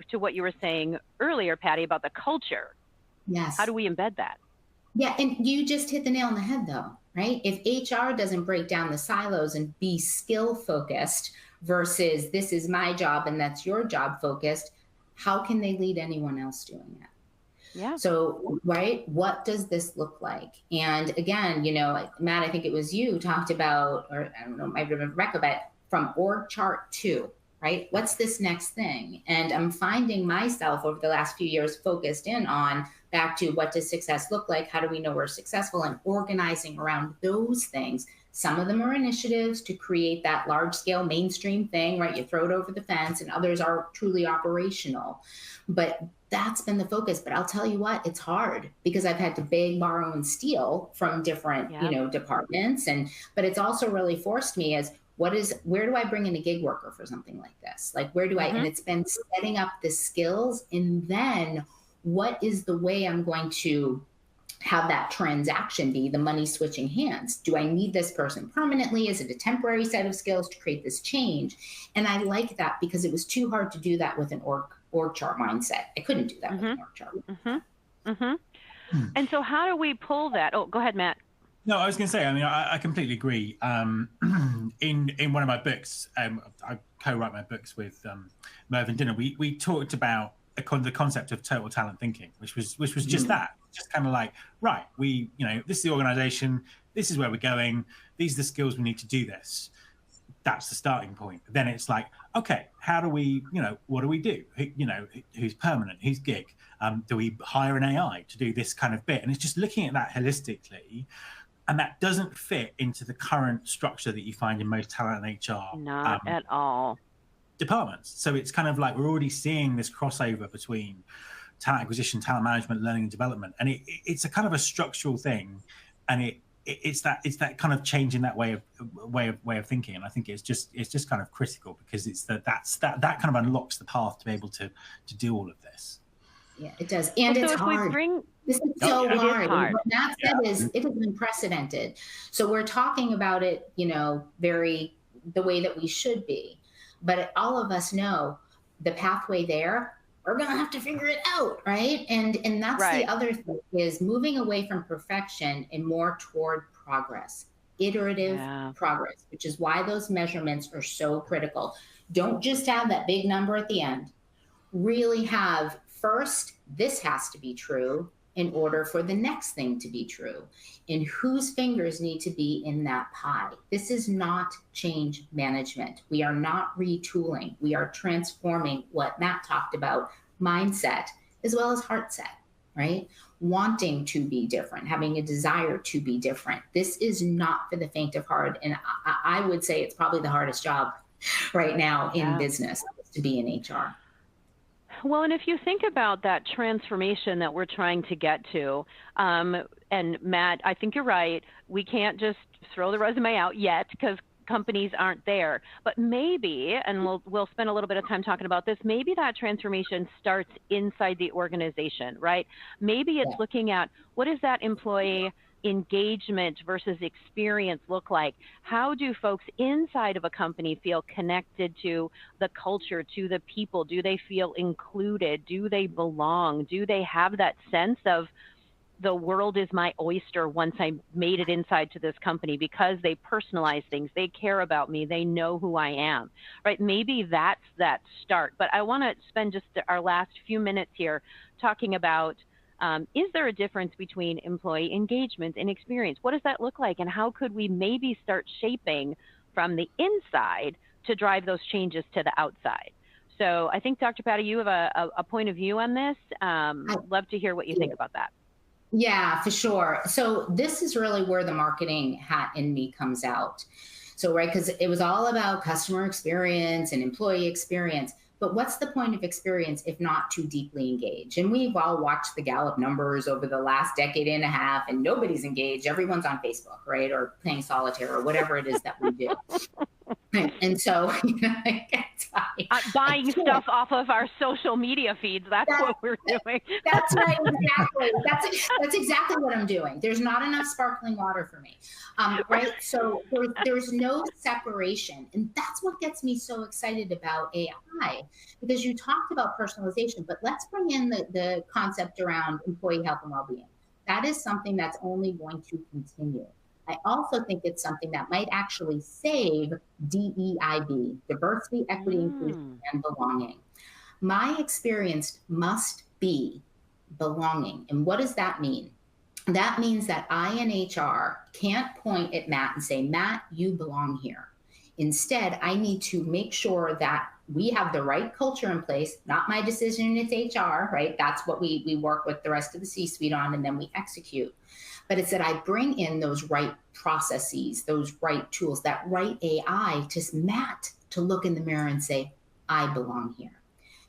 to what you were saying earlier, Patty, about the culture. Yes. How do we embed that? Yeah, and you just hit the nail on the head, though, right? If HR doesn't break down the silos and be skill focused versus this is my job and that's your job focused, how can they lead anyone else doing it? Yeah. So, right, what does this look like? And again, Matt, I think it was you talked about, or I don't know, maybe Rebecca, but from org chart 2, right? What's this next thing? And I'm finding myself over the last few years focused in on back to what does success look like? How do we know we're successful? And organizing around those things. Some of them are initiatives to create that large scale mainstream thing, right? You throw it over the fence, and others are truly operational. But that's been the focus. But I'll tell you what, it's hard because I've had to beg, borrow, and steal from different, departments. But it's also really forced me as where do I bring in a gig worker for something like this? Like, where do I, and it's been setting up the skills, and then what is the way I'm going to have that transaction be the money switching hands? Do I need this person permanently? Is it a temporary set of skills to create this change? And I like that because it was too hard to do that with an org chart mindset. I couldn't do that with an org chart. And so how do we pull that? Oh, go ahead, Matt. No, I was going to say, I completely agree. In one of my books, I co-write my books with Mervyn Dinner. We talked about the concept of total talent thinking, which was just that, just kind of like, right, this is the organization, this is where we're going, these are the skills we need to do this. That's the starting point. Then it's like, okay, how do we, what do we do? Who's permanent, who's gig? Do we hire an AI to do this kind of bit? And it's just looking at that holistically. And that doesn't fit into the current structure that you find in most talent and HR. Not at all. departments. So it's kind of like we're already seeing this crossover between talent acquisition, talent management, learning and development, and it's a kind of a structural thing, and it's that kind of change in that way of thinking. And I think it's just kind of critical, because it's that kind of unlocks the path to be able to do all of this. Yeah, it does. And it's hard. This is so hard. And what Matt said is it is unprecedented. So we're talking about it, the way that we should be. But all of us know the pathway there, we're going to have to figure it out, right? And that's the other thing, is moving away from perfection and more toward progress, iterative progress, which is why those measurements are so critical. Don't just have that big number at the end. Really have, first, this has to be true in order for the next thing to be true. And whose fingers need to be in that pie? This is not change management. We are not retooling. We are transforming what Matt talked about, mindset, as well as heart set, right? Wanting to be different, having a desire to be different. This is not for the faint of heart. And I would say it's probably the hardest job right now in business, to be in HR. Well, and if you think about that transformation that we're trying to get to, and Matt, I think you're right. We can't just throw the resume out yet, because companies aren't there. But maybe, and we'll spend a little bit of time talking about this, maybe that transformation starts inside the organization, right? Maybe it's looking at, what is that employee engagement versus experience look like? How do folks inside of a company feel connected to the culture, to the people? Do they feel included? Do they belong? Do they have that sense of the world is my oyster once I made it inside to this company, because they personalize things, they care about me, they know who I am, right? Maybe that's that start. But I want to spend just our last few minutes here talking about, is there a difference between employee engagement and experience? What does that look like? And how could we maybe start shaping from the inside to drive those changes to the outside? So I think, Dr. Patty, you have a point of view on this. Love to hear what you think about that. Yeah, for sure. So this is really where the marketing hat in me comes out. So, right, because it was all about customer experience and employee experience. But what's the point of experience if not to deeply engage? And we've all watched the Gallup numbers over the last decade and a half, and nobody's engaged. Everyone's on Facebook, right? Or playing solitaire or whatever it is that we do. And so, buying stuff off of our social media feeds. That's what we're doing. That's right, exactly. That's exactly what I'm doing. There's not enough sparkling water for me, right? So there's no separation, and that's what gets me so excited about AI, because you talked about personalization, but let's bring in the concept around employee health and well-being. That is something that's only going to continue. I also think it's something that might actually save DEIB, diversity, equity, inclusion, and belonging. My experience must be belonging. And what does that mean? That means that I in HR can't point at Matt and say, Matt, you belong here. Instead, I need to make sure that we have the right culture in place, not my decision, it's HR, right? That's what we work with the rest of the C-suite on, and then we execute. But it's that I bring in those right processes, those right tools, that right AI to Matt to look in the mirror and say, I belong here.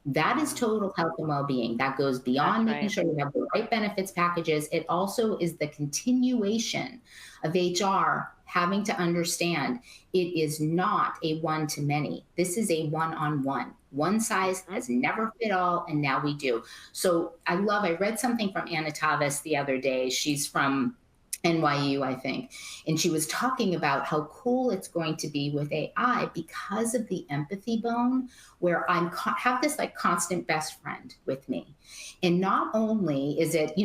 That is total health and well-being. That goes beyond making sure you have the right benefits packages. It also is the continuation of HR having to understand it is not a one-to-many. This is a one-on-one. One size has never fit all, and now we do. So I read something from Anna Tavis the other day. She's from NYU, I think. And she was talking about how cool it's going to be with AI because of the empathy bone, where I have this like constant best friend with me. And not only is it,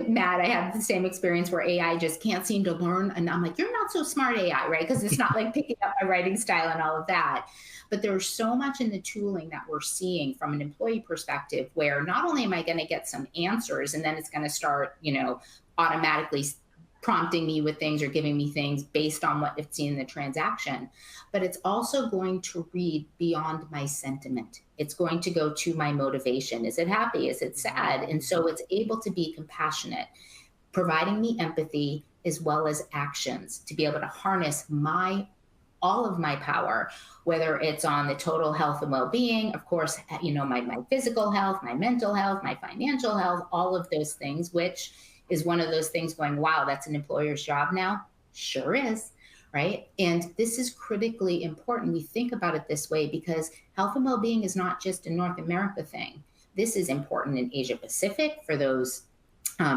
Matt, I have the same experience where AI just can't seem to learn. And I'm like, you're not so smart, AI, right? Because it's not like picking up my writing style and all of that. But there's so much in the tooling that we're seeing from an employee perspective, where not only am I going to get some answers, and then it's going to start, automatically prompting me with things or giving me things based on what it's seen in the transaction, but it's also going to read beyond my sentiment. It's going to go to my motivation. Is it happy? Is it sad? And so it's able to be compassionate, providing me empathy as well as actions to be able to harness all of my power, whether it's on the total health and well-being, of course, my physical health, my mental health, my financial health, all of those things, which is one of those things going, wow, that's an employer's job now? Sure is, right? And this is critically important. We think about it this way because health and well-being is not just a North America thing. This is important in Asia Pacific for those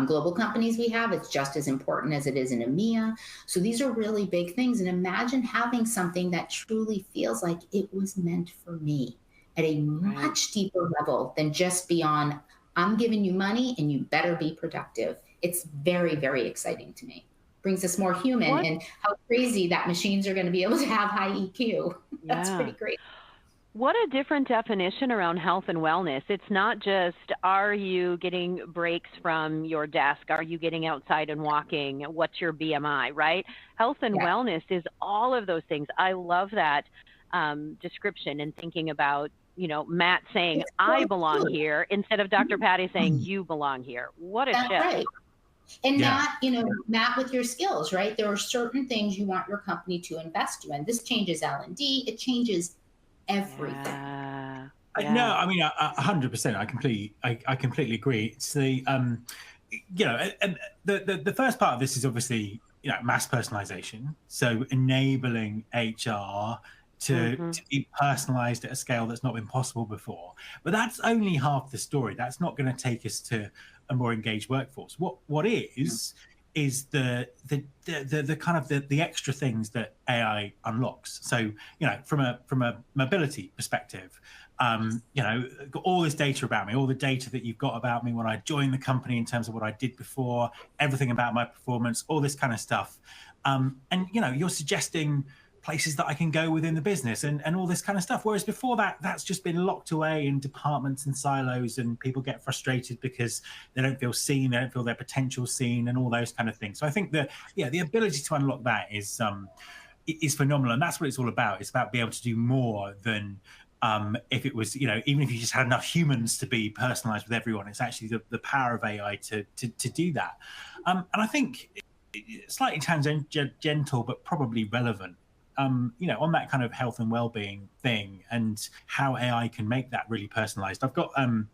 global companies we have. It's just as important as it is in EMEA. So these are really big things. And imagine having something that truly feels like it was meant for me at a much deeper level than just beyond, I'm giving you money and you better be productive. It's very, very exciting to me. Brings us more human, and how crazy that machines are going to be able to have high EQ. That's pretty great. What a different definition around health and wellness. It's not just, are you getting breaks from your desk? Are you getting outside and walking? What's your BMI, right? Health and wellness is all of those things. I love that description, and thinking about, Matt saying, I belong here, instead of Dr. Patty saying, you belong here. What a shift. Right. And not, Matt, with your skills, right? There are certain things you want your company to invest in. This changes L&D. It changes everything. No, I mean, 100%. I completely agree. It's the, and the first part of this is obviously, mass personalization. So enabling HR to be personalized at a scale that's not been possible before. But that's only half the story. That's not going to take us to a more engaged workforce. What is the kind of the extra things that AI unlocks. So, from a mobility perspective, got all this data about me, all the data that you've got about me when I joined the company in terms of what I did before, everything about my performance, all this kind of stuff. And, you're suggesting places that I can go within the business and all this kind of stuff. Whereas before that's just been locked away in departments and silos, and people get frustrated because they don't feel seen, they don't feel their potential seen, and all those kind of things. So I think the ability to unlock that is phenomenal. And that's what it's all about. It's about being able to do more than if it was, even if you just had enough humans to be personalized with everyone. It's actually the power of AI to do that. And I think slightly tangential, but probably relevant. On that kind of health and well-being thing, and how AI can make that really personalized. I've got I'm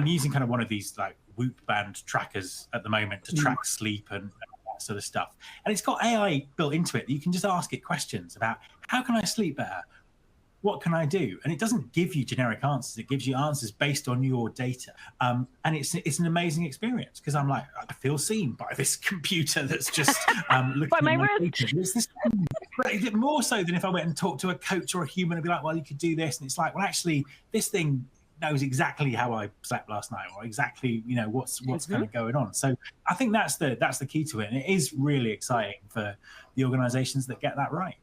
using kind of one of these like Whoop band trackers at the moment to track sleep and that sort of stuff. And it's got AI built into it. You can just ask it questions about, how can I sleep better? What can I do? And it doesn't give you generic answers. It gives you answers based on your data. And it's an amazing experience, because I'm like, I feel seen by this computer that's just looking by my data. It's this, more so than if I went and talked to a coach or a human and be like, well, you could do this. And it's like, well, actually, this thing knows exactly how I slept last night, or exactly, what's kind of going on. So I think that's the key to it. And it is really exciting for the organizations that get that right.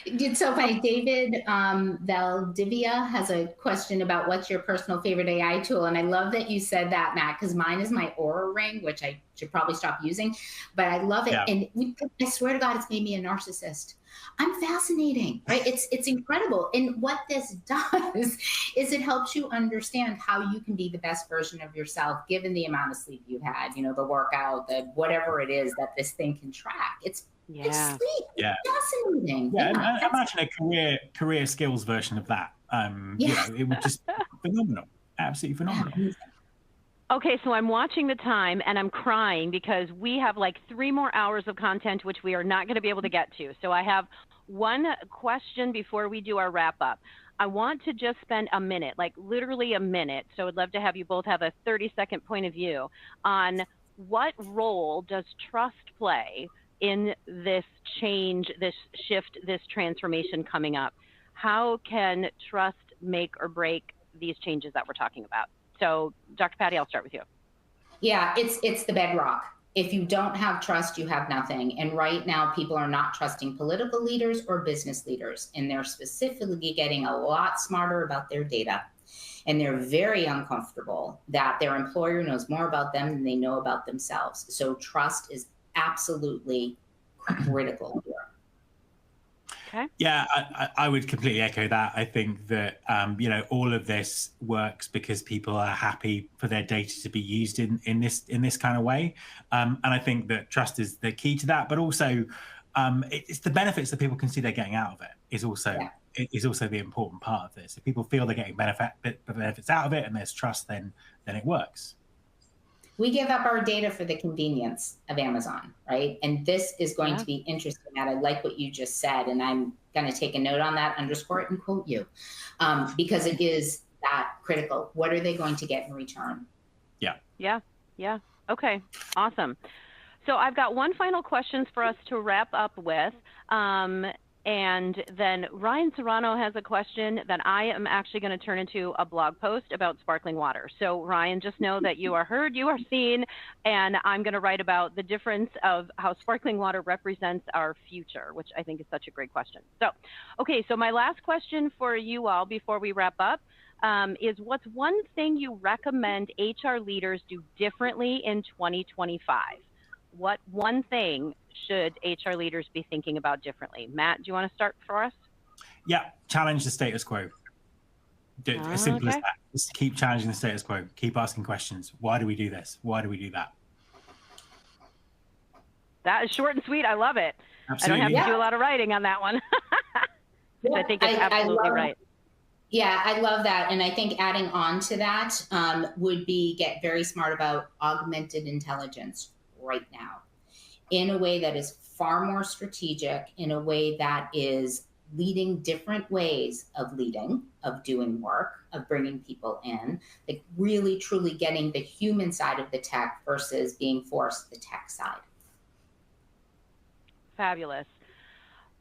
It's so funny. David Valdivia has a question about what's your personal favorite AI tool. And I love that you said that, Matt, because mine is my Aura Ring, which I should probably stop using, but I love it. Yeah. And I swear to God, it's made me a narcissist. I'm fascinating, right? It's incredible. And what this does is it helps you understand how you can be the best version of yourself, given the amount of sleep you had, the workout, the whatever it is that this thing can track. It's sleep. Yeah. It's fascinating. Yeah, imagine a career skills version of that. It would just be phenomenal. Absolutely phenomenal. Yeah. Okay, so I'm watching the time and I'm crying because we have like 3 more hours of content, which we are not going to be able to get to. So I have one question before we do our wrap up. I want to just spend a minute, like literally a minute. So I'd love to have you both have a 30-second point of view on what role does trust play in this change, this shift, this transformation coming up. How can trust make or break these changes that we're talking about? So Dr. Patty, I'll start with you. Yeah, it's the bedrock. If you don't have trust, you have nothing. And right now, people are not trusting political leaders or business leaders. And they're specifically getting a lot smarter about their data. And they're very uncomfortable that their employer knows more about them than they know about themselves. So trust is absolutely critical here. Okay. Yeah, I would completely echo that. I think that, all of this works because people are happy for their data to be used in this kind of way. And I think that trust is the key to that. But also, It's the benefits that people can see they're getting out of it is also Yeah. is also the important part of this. If people feel they're getting benefits out of it and there's trust, then it works. We give up our data for the convenience of Amazon, right? And this is going to be interesting, Matt. I like what you just said, and I'm going to take a note on that, underscore it, and quote you, because it is that critical. What are they going to get in return? Yeah. Okay, awesome. So I've got one final question for us to wrap up with. And then Ryan Serrano has a question that I am actually going to turn into a blog post about sparkling water. So Ryan, just know that you are heard, you are seen, and I'm going to write about the difference of how sparkling water represents our future, which I think is such a great question. So, okay, so my last question for you all before we wrap up is what's one thing you recommend HR leaders do differently in 2025? What one thing should HR leaders be thinking about differently? Matt, do you want to start for us? Yeah, challenge the status quo. As simple as that. Just keep challenging the status quo. Keep asking questions. Why do we do this? Why do we do that? That is short and sweet. I love it. Absolutely. I don't have to do a lot of writing on that one. I think it's absolutely right. Yeah, I love that. And I think adding on to that would be get very smart about augmented intelligence right now in a way that is far more strategic, in a way that is leading different ways of leading, of doing work, of bringing people in, like really truly getting the human side of the tech versus being forced the tech side. Fabulous.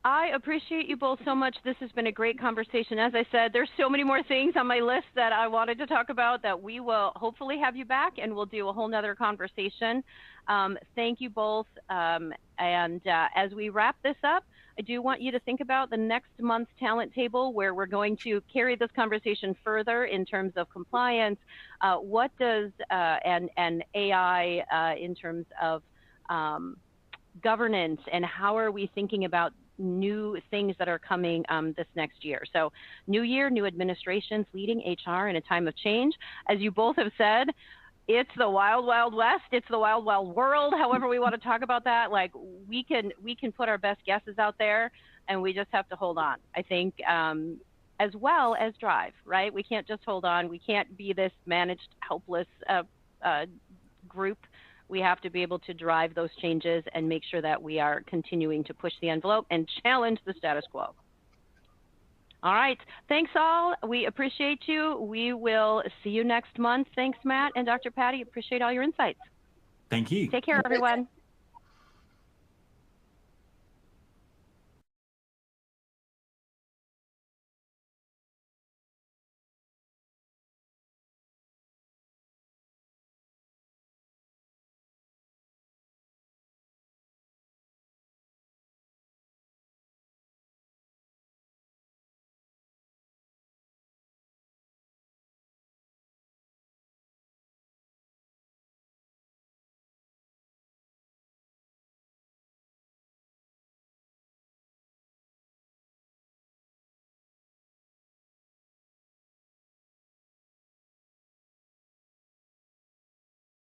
I appreciate you both so much. This has been a great conversation. As I said, there's so many more things on my list that I wanted to talk about that we will hopefully have you back and we'll do a whole nother conversation. Thank you both. As we wrap this up, I do want you to think about the next month's talent table where we're going to carry this conversation further in terms of compliance. What does, and AI in terms of governance, and how are we thinking about new things that are coming this next year. So new year, new administrations leading HR in a time of change. As you both have said, it's the wild, wild west. It's the wild, wild world. However we want to talk about that, like we can put our best guesses out there and we just have to hold on. I think as well as drive, right? We can't just hold on. We can't be this managed, helpless group. We have to be able to drive those changes and make sure that we are continuing to push the envelope and challenge the status quo. All right. Thanks all. We appreciate you. We will see you next month. Thanks, Matt and Dr. Patty. Appreciate all your insights. Thank you. Take care, everyone.